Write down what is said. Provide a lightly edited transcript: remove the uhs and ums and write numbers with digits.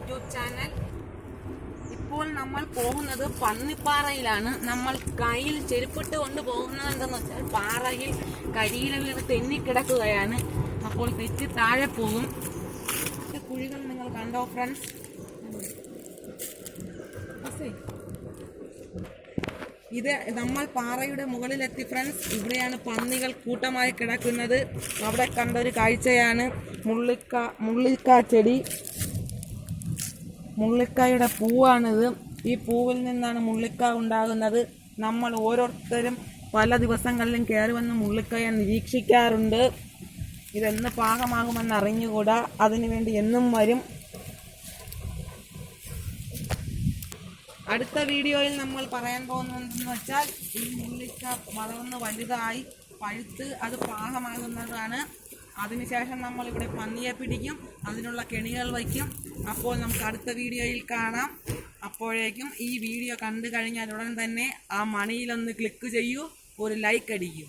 YouTube channel. ഇപ്പോൾ നമ്മൾ പോകുന്നത് പന്നിപ്പാറയിലാണ്. നമ്മൾ കയ്യിൽ ചെരുപ്പിട്ട് കൊണ്ട് പോകുന്നത് എന്തെന്ന് വെച്ചാൽ പാറയിൽ കരിയില വീണ് തെന്നിക്കിടക്കുകയാണ്. അപ്പോൾ തെറ്റി താഴെ പോകും. കുഴികൾ നിങ്ങൾ കണ്ടോ ഫ്രണ്ട്സ്? ഇത് നമ്മൾ പാറയുടെ മുകളിലെത്തി ഫ്രണ്ട്സ്. ഇവിടെയാണ് പന്നികൾ കൂട്ടമായി കിടക്കുന്നത്. അവിടെ കണ്ടൊരു കാഴ്ചയാണ് മുള്ളിക്ക ചെടി. മുള്ളിക്കായുടെ പൂവാണിത്. ഈ പൂവിൽ നിന്നാണ് മുള്ളിക്ക ഉണ്ടാകുന്നത്. നമ്മൾ ഓരോരുത്തരും പല ദിവസങ്ങളിലും കയറി വന്ന് മുള്ളിക്കയെ നിരീക്ഷിക്കാറുണ്ട്. ഇതെന്ന് പാകമാകുമെന്ന് അറിഞ്ഞുകൂടാ. അതിനുവേണ്ടി എന്നും വരും. അടുത്ത വീഡിയോയിൽ നമ്മൾ പറയാൻ പോകുന്നതെന്ന് വെച്ചാൽ ഈ മുള്ളിക്ക വളർന്ന് വലുതായി പഴുത്ത് അത് പാകമാകുന്നതാണ്. അതിനുശേഷം നമ്മൾ ഇവിടെ പന്നിയെ പിടിക്കും, അതിനുള്ള കെണികൾ വയ്ക്കും. അപ്പോൾ നമുക്ക് അടുത്ത വീഡിയോയിൽ കാണാം. അപ്പോഴേക്കും ഈ വീഡിയോ കണ്ടു കഴിഞ്ഞാൽ ഉടൻ തന്നെ ആ മണിയിലൊന്ന് ക്ലിക്ക് ചെയ്യൂ, ഒരു ലൈക്ക് അടിക്കൂ.